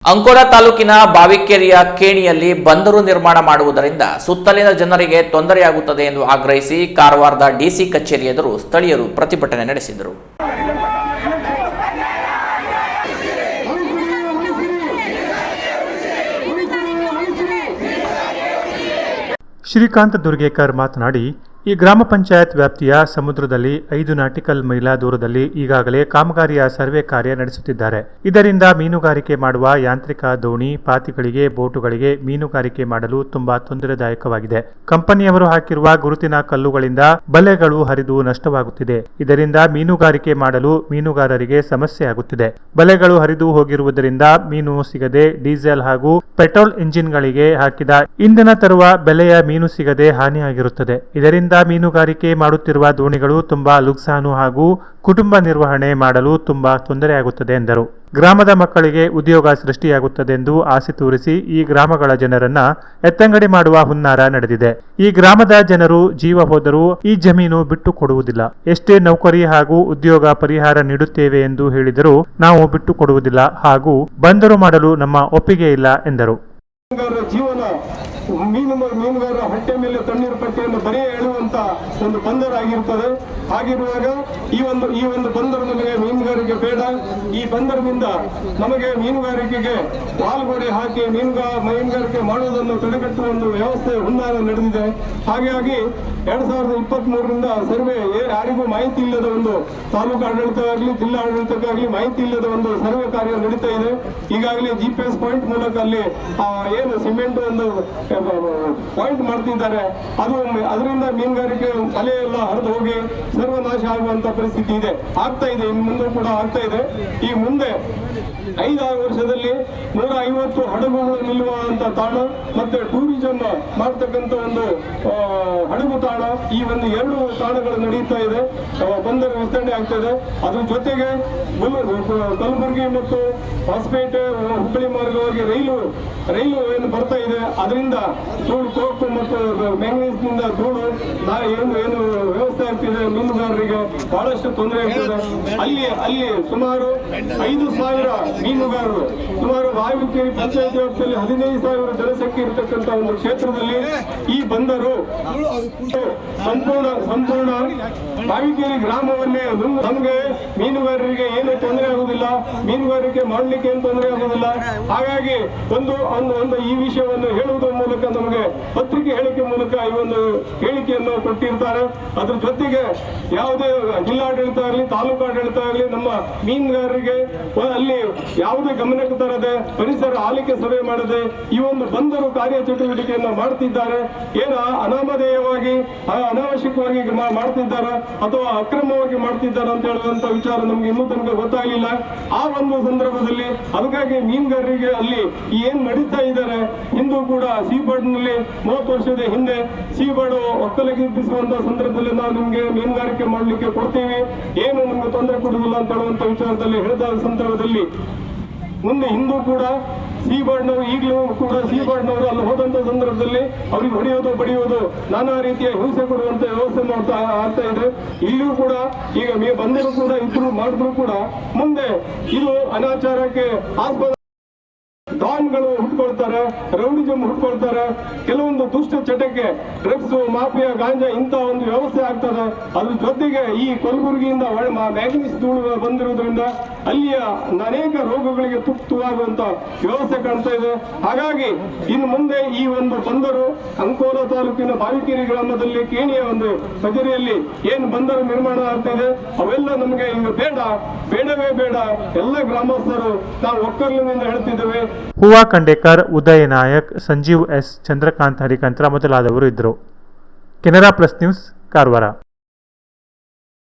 ಅಂಕೋಲಾ ತಾಲೂಕಿನ ಬಾವಿಕೆರೆಯ ಕೇಣಿಯಲ್ಲಿ ಬಂದರು ನಿರ್ಮಾಣ ಮಾಡುವುದರಿಂದ ಸುತ್ತಲಿನ ಜನರಿಗೆ ತೊಂದರೆಯಾಗುತ್ತದೆ ಎಂದು ಆಗ್ರಹಿಸಿ ಕಾರವಾರದ ಡಿಸಿ ಕಚೇರಿ ಎದುರು ಸ್ಥಳೀಯರು ಪ್ರತಿಭಟನೆ ನಡೆಸಿದರು. ಶ್ರೀಕಾಂತ್ ದುರ್ಗೇಕರ್ ಮಾತನಾಡಿ, ಈ ಗ್ರಾಮ ಪಂಚಾಯತ್ ವ್ಯಾಪ್ತಿಯ ಸಮುದ್ರದಲ್ಲಿ 5 ನಾಟಿಕಲ್ ಮೈಲ ದೂರದಲ್ಲಿ ಈಗಾಗಲೇ ಕಾಮಗಾರಿಯ ಸರ್ವೆ ಕಾರ್ಯ ನಡೆಸುತ್ತಿದ್ದಾರೆ. ಇದರಿಂದ ಮೀನುಗಾರಿಕೆ ಮಾಡುವ ಯಾಂತ್ರಿಕ ದೋಣಿ, ಪಾತಿಗಳಿಗೆ, ಬೋಟುಗಳಿಗೆ ಮೀನುಗಾರಿಕೆ ಮಾಡಲು ತುಂಬಾ ತೊಂದರೆದಾಯಕವಾಗಿದೆ. ಕಂಪನಿಯವರು ಹಾಕಿರುವ ಗುರುತಿನ ಕಲ್ಲುಗಳಿಂದ ಬಲೆಗಳು ಹರಿದು ನಷ್ಟವಾಗುತ್ತಿದೆ. ಇದರಿಂದ ಮೀನುಗಾರಿಕೆ ಮಾಡಲು ಮೀನುಗಾರರಿಗೆ ಸಮಸ್ಯೆಯಾಗುತ್ತಿದೆ. ಬಲೆಗಳು ಹರಿದು ಹೋಗಿರುವುದರಿಂದ ಮೀನು ಸಿಗದೆ ಡೀಸೆಲ್ ಹಾಗೂ ಪೆಟ್ರೋಲ್ ಇಂಜಿನ್ಗಳಿಗೆ ಹಾಕಿದ ಇಂಧನ ತರುವ ಬೆಲೆಯ ಮೀನು ಸಿಗದೆ ಹಾನಿಯಾಗಿರುತ್ತದೆ. ಇದರಿಂದ ಮೀನುಗಾರಿಕೆ ಮಾಡುತ್ತಿರುವ ದೋಣಿಗಳು ತುಂಬಾ ಲುಕ್ಸಾನು ಹಾಗೂ ಕುಟುಂಬ ನಿರ್ವಹಣೆ ಮಾಡಲು ತುಂಬಾ ತೊಂದರೆಯಾಗುತ್ತದೆ ಎಂದರು. ಗ್ರಾಮದ ಮಕ್ಕಳಿಗೆ ಉದ್ಯೋಗ ಸೃಷ್ಟಿಯಾಗುತ್ತದೆಂದು ಆಸೆ ತೋರಿಸಿ ಈ ಗ್ರಾಮಗಳ ಜನರನ್ನ ಎತ್ತಂಗಡಿ ಮಾಡುವ ಹುನ್ನಾರ ನಡೆದಿದೆ. ಈ ಗ್ರಾಮದ ಜನರು ಜೀವ ಹೋದರೂ ಈ ಜಮೀನು ಬಿಟ್ಟು ಕೊಡುವುದಿಲ್ಲ. ಎಷ್ಟೇ ನೌಕರಿ ಹಾಗೂ ಉದ್ಯೋಗ ಪರಿಹಾರ ನೀಡುತ್ತೇವೆ ಎಂದು ಹೇಳಿದರೂ ನಾವು ಬಿಟ್ಟು ಕೊಡುವುದಿಲ್ಲ ಹಾಗೂ ಬಂದರು ಮಾಡಲು ನಮ್ಮ ಒಪ್ಪಿಗೆ ಇಲ್ಲ ಎಂದರು. ಜೀವನ ಮೀನುಗಾರರ ಹೊಟ್ಟೆ ಮೇಲೆ ತಣ್ಣೀರು ಪಟ್ಟಿಯನ್ನು ಬರೀ ಹೇಳುವಂತ ಒಂದು ಬಂದರಾಗಿರ್ತದೆ. ಹಾಗಿರುವಾಗ ಈ ಒಂದು ಬಂದರು ನಮಗೆ ಮೀನುಗಾರಿಕೆ ಬೇಡ. ಈ ಬಂದರಿನಿಂದ ನಮಗೆ ಮೀನುಗಾರಿಕೆಗೆ ವಾಲ್ಗೋಡೆ ಹಾಕಿ ಮೀನುಗಾರಿಕೆ ಮಾಡುವುದನ್ನು ತಡೆಗಟ್ಟುವ ಒಂದು ವ್ಯವಸ್ಥೆ ಹುನ್ನಾರ ನಡೆದಿದೆ. ಹಾಗಾಗಿ 2023ರಿಂದ ಸರ್ವೆ ಯಾರಿಗೂ ಮಾಹಿತಿ ಇಲ್ಲದ ಒಂದು ತಾಲೂಕು ಆಡಳಿತವಾಗಲಿ ಜಿಲ್ಲಾ ಆಡಳಿತಕ್ಕಾಗಲಿ ಮಾಹಿತಿ ಇಲ್ಲದ ಒಂದು ಸರ್ವೆ ಕಾರ್ಯ ನಡೀತಾ ಇದೆ. ಈಗಾಗಲೇ GPS ಪಾಯಿಂಟ್ ಮೂಲಕ ಅಲ್ಲಿ ಏನು ಸಿಮೆಂಟ್ ಒಂದು ಪಾಯಿಂಟ್ ಮಾಡ್ತಿದ್ದಾರೆ. ಅದರಿಂದ ಮೀನುಗಾರಿಕೆ ಅಲೆ ಎಲ್ಲ ಹರಿದು ಹೋಗಿ ಸರ್ವನಾಶ ಆಗುವಂತ ಪರಿಸ್ಥಿತಿ ಇದೆ, ಆಗ್ತಾ ಇದೆ. ಇನ್ನು ಮುಂದೆ ಕೂಡ ಆಗ್ತಾ ಇದೆ. ಈ ಮುಂದೆ 5-6 ವರ್ಷದಲ್ಲಿ 150 ಹಡಗುಗಳು ನಿಲ್ಲುವಂತ ತಾಣ ಮತ್ತೆ ಟೂರಿಸಂ ಮಾಡ್ತಕ್ಕಂಥ ಒಂದು ಹಡಗು ತಾಣ, ಈ ಒಂದು 2 ತಾಣಗಳು ನಡೀತಾ ಇದೆ. ಬಂದರು ವಿಸ್ತರಣೆ ಆಗ್ತಾ ಇದೆ. ಅದ್ರ ಜೊತೆಗೆ ಕಲಬುರಗಿ ಮತ್ತು ಹೊಸಪೇಟೆ ಹುಬ್ಬಳ್ಳಿ ಮಾರ್ಗವಾಗಿ ರೈಲು ಏನು ಬರ್ತಾ ಇದೆ. ಅದರಿಂದ ಧೂಳು ಕೋಕು ಮತ್ತು ಮ್ಯಾಂಗನೀಸ್ ನಿಂದ ಧೂಳು ಏನು ವ್ಯವಸ್ಥೆ ಆಗ್ತಿದೆ. ಮೀನುಗಾರರಿಗೆ ಬಹಳಷ್ಟು ತೊಂದರೆ ಆಗ್ತದೆ. ಅಲ್ಲಿ ಸುಮಾರು 5,000 ಮೀನುಗಾರರು, ಸುಮಾರು ಬಾವಿಕೆರೆ ಪಂಚಾಯತ್ ವ್ಯಾಪ್ತಿಯಲ್ಲಿ 15,000 ಜನಸಂಖ್ಯೆ ಇರತಕ್ಕಂಥ ಒಂದು ಕ್ಷೇತ್ರದಲ್ಲಿ ಈ ಬಂದರು ಸಂಪೂರ್ಣ ಬಾವಿಕೆರೆ ಗ್ರಾಮವನ್ನೇ ನಮಗೆ ಮೀನುಗಾರರಿಗೆ ಏನೂ ತೊಂದರೆ ಆಗುವುದಿಲ್ಲ, ಮೀನುಗಾರಿಕೆ ಮಾಡಲಿಕ್ಕೆ ಏನು ತೊಂದರೆ ಆಗುವುದಿಲ್ಲ. ಹಾಗಾಗಿ ಒಂದು ಈ ವಿಷಯವನ್ನು ಹೇಳುವುದರ ಮೂಲಕ ನಮಗೆ ಪತ್ರಿಕೆ ಹೇಳಿಕೆ ಮೂಲಕ ಈ ಒಂದು ಹೇಳಿಕೆಯನ್ನು ಕೊಟ್ಟಿರ್ತಾರೆ. ಅದ್ರ ಜೊತೆಗೆ ಯಾವುದೇ ಜಿಲ್ಲಾಡಳಿತ ಆಗಲಿ ತಾಲೂಕು ಆಡಳಿತ ಆಗಲಿ ನಮ್ಮ ಮೀನುಗಾರರಿಗೆ ಅಲ್ಲಿ ಯಾವುದೇ ಗಮನಕ್ಕೆ ತರದೆ ಪರಿಸರ ಆಲಿಕೆ ಸಭೆ ಮಾಡದೆ ಈ ಒಂದು ಬಂದರು ಕಾರ್ಯಚಟುವಟಿಕೆಯನ್ನು ಮಾಡ್ತಿದ್ದಾರೆ. ಏನು ಅನಾಮಧೇಯವಾಗಿ ಅನಾವಶ್ಯಕವಾಗಿ ಮಾಡ್ತಿದ್ದಾರೆ ಅಥವಾ ಅಕ್ರಮವಾಗಿ ಮಾಡ್ತಿದ್ದಾರೆ ಅಂತ ಹೇಳುವಂತ ವಿಚಾರ ನಮ್ಗೆ ಇನ್ನೂ ತನಕ ಗೊತ್ತಾಗಲಿಲ್ಲ. ಆ ಒಂದು ಸಂದರ್ಭದಲ್ಲಿ ಅದಕ್ಕಾಗಿ ಮೀನುಗಾರರಿಗೆ ಅಲ್ಲಿ ಏನ್ ನಡೀತಾ ಇದ್ದಾರೆ, ಇಂದು ಕೂಡ ಸೀಬರ್ಡ್ನಲ್ಲಿ 30 ವರ್ಷದ ಹಿಂದೆ ಸೀಬರ್ಡ್ ಒಕ್ಕಲಿಗಿಸುವಂತಹ ಸಂದರ್ಭದಲ್ಲಿ ನಾವು ನಿಮ್ಗೆ ಮೀನುಗಾರಿಕೆ ಮಾಡ್ಲಿಕ್ಕೆ ಕೊಡ್ತೀವಿ, ಏನು ನಮ್ಗೆ ತೊಂದರೆ ಕೊಡುವುದಿಲ್ಲ ಅಂತ ಹೇಳುವಂತ ವಿಚಾರದಲ್ಲಿ ಹೇಳಿದ ಸಂದರ್ಭದಲ್ಲಿ ಮುಂದೆ ಹಿಂದೂ ಕೂಡ ಸೀಬರ್ಡ್ನವರು ಈಗಲೂ ಕೂಡ ಸೀಬರ್ಡ್ನವರು ಅಲ್ಲಿ ಹೋದಂತ ಸಂದರ್ಭದಲ್ಲಿ ಅವ್ರಿಗೆ ಹೊಡೆಯೋದು ಬಡಿಯೋದು ನಾನಾ ರೀತಿಯ ಹಿಂಸೆ ಕೊಡುವಂತ ವ್ಯವಸ್ಥೆ ಆಗ್ತಾ ಇದೆ. ಇಲ್ಲಿಯೂ ಕೂಡ ಈಗ ಬಂದರೂ ಕೂಡ ಇದ್ರು ಮಾಡಿದ್ರು ಕೂಡ ಮುಂದೆ ಇದು ಅನಾಚಾರಕ್ಕೆ ಆಸ್ಪದ ಡಾನ್ಗಳು ಹುಟ್ಕೊಳ್ತಾರೆ, ರೌಡಿಸಂ ಹುಟ್ಕೊಳ್ತಾರೆ, ಕೆಲವೊಂದು ದುಷ್ಟ ಚಟಕ್ಕೆ ಡ್ರಗ್ಸ್, ಮಾಫಿಯಾ, ಗಾಂಜಾ ಇಂಥ ಒಂದು ವ್ಯವಸ್ಥೆ ಆಗ್ತದೆ. ಅದ್ರ ಜೊತೆಗೆ ಈ ಕಲಬುರಗಿಯಿಂದ ಮ್ಯಾಂಗನೀಸ್ ಧೂಳು ಬಂದಿರುವುದರಿಂದ ಅಲ್ಲಿಯ ಅನೇಕ ರೋಗಗಳಿಗೆ ತುತ್ತಾಗುವಂತ ವ್ಯವಸ್ಥೆ ಕಾಣ್ತಾ ಇದೆ. ಹಾಗಾಗಿ ಇನ್ನು ಮುಂದೆ ಈ ಒಂದು ಬಂದರು ಅಂಕೋಲಾ ತಾಲೂಕಿನ ಬಾವಿಕೆರೆ ಗ್ರಾಮದಲ್ಲಿ ಕೇಣಿಯ ಒಂದು ಕಚೇರಿಯಲ್ಲಿ ಏನು ಬಂದರು ನಿರ್ಮಾಣ ಆಗ್ತಾ ಇದೆ ಅವೆಲ್ಲ ನಮಗೆ ಈಗ ಬೇಡವೇ ಬೇಡ. ಎಲ್ಲ ಗ್ರಾಮಸ್ಥರು ನಾವು ಒಕ್ಕಲಿನಿಂದ ಹೇಳ್ತಿದ್ದೇವೆ. ಹೂವಾ ಖಂಡೇಕರ್, ಉದಯ ನಾಯಕ್, ಸಂಜೀವ್ ಎಸ್, ಚಂದ್ರಕಾಂತ್ ಹರಿಕಂತ್ರ ಮೊದಲಾದವರು ಇದ್ದರು. Canara plus news, Karwar.